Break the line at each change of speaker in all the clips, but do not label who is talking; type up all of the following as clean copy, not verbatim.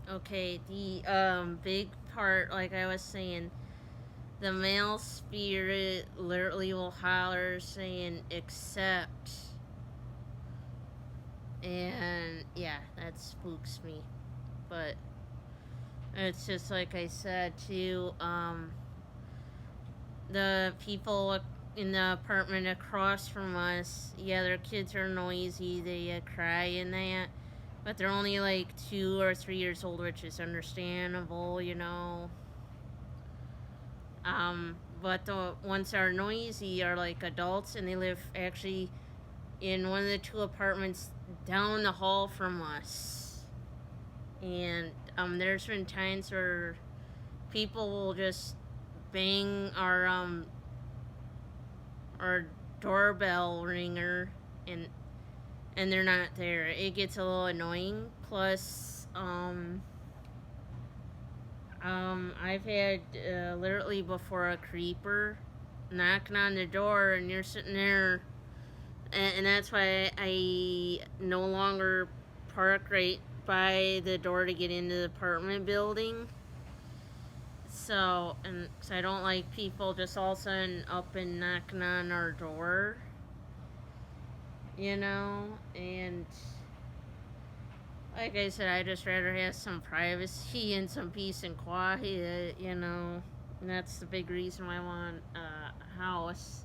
Okay, the big part, like I was saying, the male spirit literally will holler saying accept, and yeah, that spooks me. But it's just like I said too. The people in the apartment across from us, yeah, their kids are noisy. They cry and that, but they're only like 2 or 3 years old, which is understandable, you know. But the ones that are noisy are like adults, and they live actually in one of the two apartments down the hall from us. And there's been times where people will just bang our doorbell ringer, and they're not there. It gets a little annoying. Plus, I've had literally before a creeper knocking on the door, and you're sitting there, and that's why I no longer park right by the door to get into the apartment building. So, and so I don't like people just all of a sudden up and knocking on our door, you know? And like I said, I just rather have some privacy and some peace and quiet, you know? And that's the big reason why I want a house.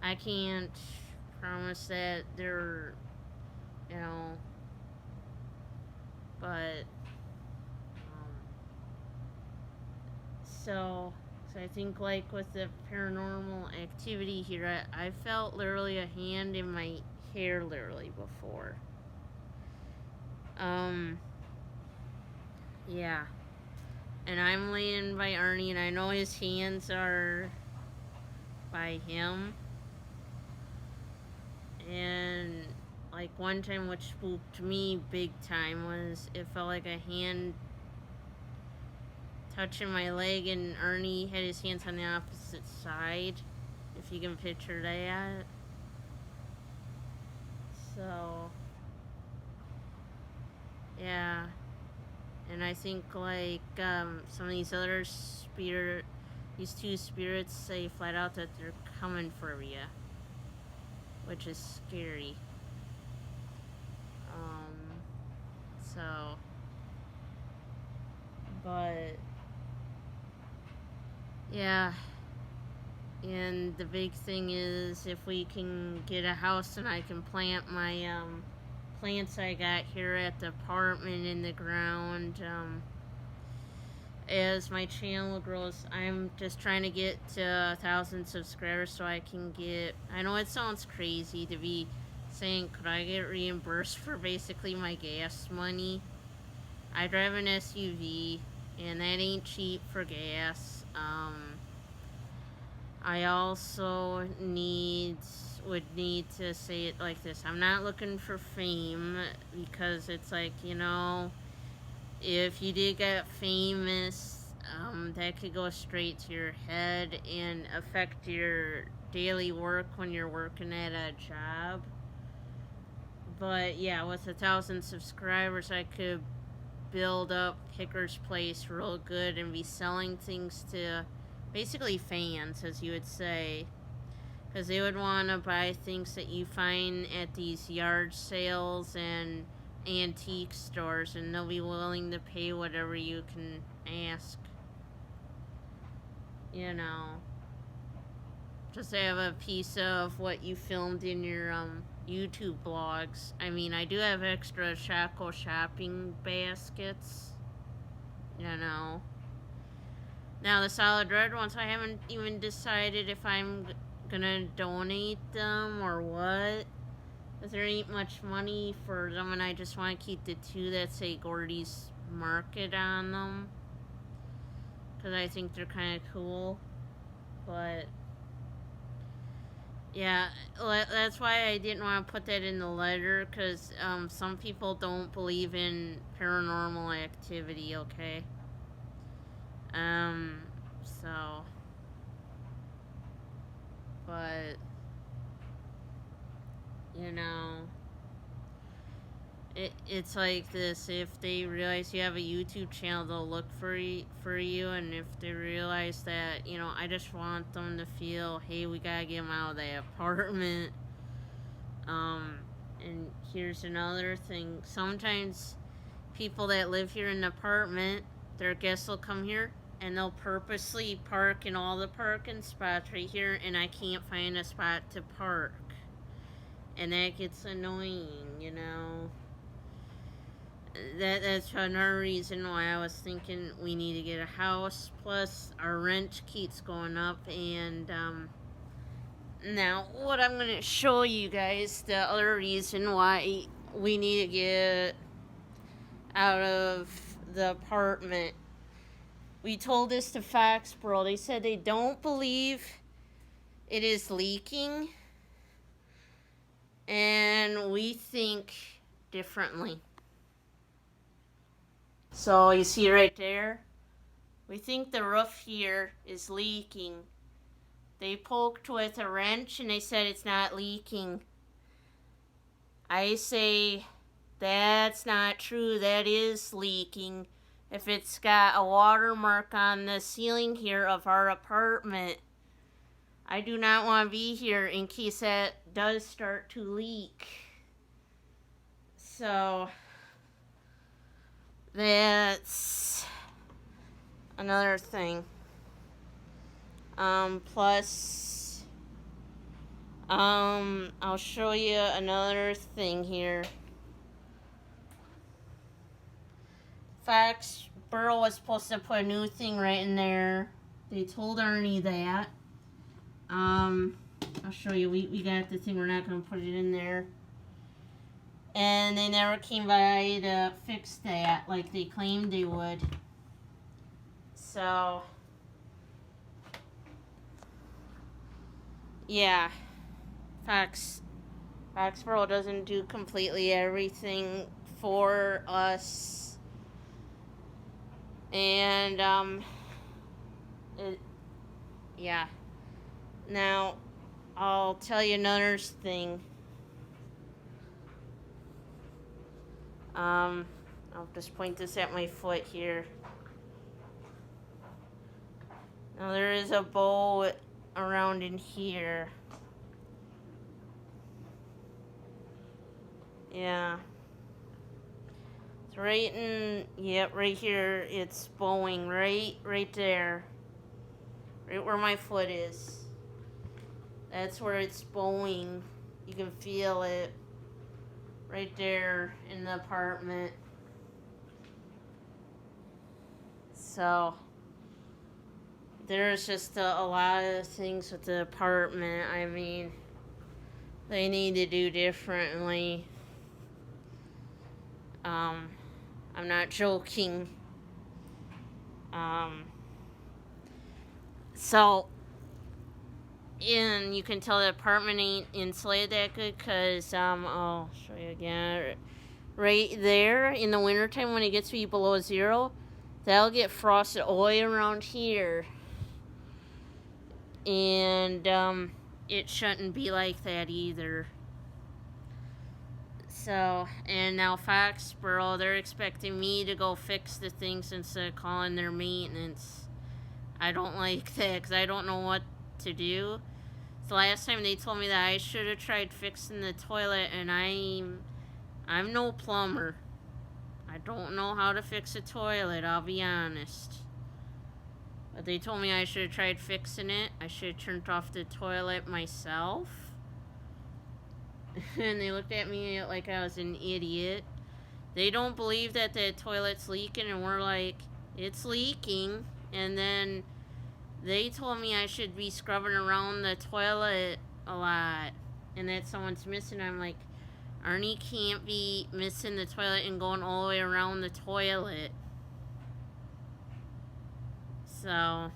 I can't promise that they're, you know, but, so, so I think like with the paranormal activity here, I felt literally a hand in my hair literally before. Um, yeah. And I'm laying by Ernie, and I know his hands are by him. And like one time, which spooked me big time, was it felt like a hand touching my leg, and Ernie had his hands on the opposite side. If you can picture that. So, yeah. And I think like some of these other these two spirits say flat out that they're coming for you, which is scary. Um, so, but yeah, and the big thing is if we can get a house and I can plant my plants I got here at the apartment in the ground. As my channel grows, I'm just trying to get to 1,000 subscribers so I can get. I know it sounds crazy to be saying, could I get reimbursed for basically my gas money? I drive an SUV, and that ain't cheap for gas. I also would need to say it like this. I'm not looking for fame because it's like, you know, if you did get famous, that could go straight to your head and affect your daily work when you're working at a job. But yeah, with 1,000 subscribers, I could build up Hicker's Place real good and be selling things to basically fans, as you would say. Because they would want to buy things that you find at these yard sales and antique stores, and they'll be willing to pay whatever you can ask. You know, just to have a piece of what you filmed in your YouTube blogs. I mean, I do have extra Shackle shopping baskets. You know. Now the solid red ones, I haven't even decided if I'm gonna donate them or what. Because there ain't much money for them, and I just want to keep the two that say Gordy's Market on them. Because I think they're kind of cool. But, yeah, that's why I didn't want to put that in the letter. Because some people don't believe in paranormal activity, okay? Um, so. But, you know. it's like this. If they realize you have a YouTube channel, they'll look for you. And if they realize that, I just want them to feel, hey, we gotta get them out of that apartment. And here's another thing. Sometimes people that live here in the apartment, their guests will come here and they'll purposely park in all the parking spots right here, and I can't find a spot to park. And that gets annoying. That's another reason why I was thinking we need to get a house. Plus, our rent keeps going up, and now what I'm gonna show you guys, the other reason why we need to get out of the apartment. We told this to Foxborough. They said they don't believe it is leaking, and we think differently. So you see right there, we think the roof here is leaking. They poked with a wrench and they said it's not leaking. I say that's not true. That is leaking. If it's got a watermark on the ceiling here of our apartment, I do not want to be here in case that does start to leak. So that's another thing. Plus, I'll show you another thing here. Foxborough was supposed to put a new thing right in there. They told Ernie that. I'll show you. We got the thing. We're not going to put it in there. And they never came by to fix that like they claimed they would. So, yeah. Foxborough doesn't do completely everything for us. And, yeah. Now, I'll tell you another thing. I'll just point this at my foot here. Now, there is a bow around in here. Yeah. It's right right here. It's bowing right there. Right where my foot is. That's where it's bowing. You can feel it right there in the apartment. So there's just a lot of things with the apartment. I mean, they need to do differently. I'm not joking. So, and you can tell the apartment ain't insulated that good because, I'll show you again. Right there, in the wintertime when it gets to be below zero, that'll get frosted all the way around here. And, it shouldn't be like that either. So, and now Foxborough, they're expecting me to go fix the things instead of calling their maintenance. I don't like that because I don't know what to do. The last time they told me that I should have tried fixing the toilet, and I'm no plumber. I don't know how to fix a toilet, I'll be honest. But they told me I should have tried fixing it. I should have turned off the toilet myself. And they looked at me like I was an idiot. They don't believe that the toilet's leaking, and we're like, it's leaking. And then they told me I should be scrubbing around the toilet a lot and that someone's missing. I'm like, Arnie can't be missing the toilet and going all the way around the toilet. So,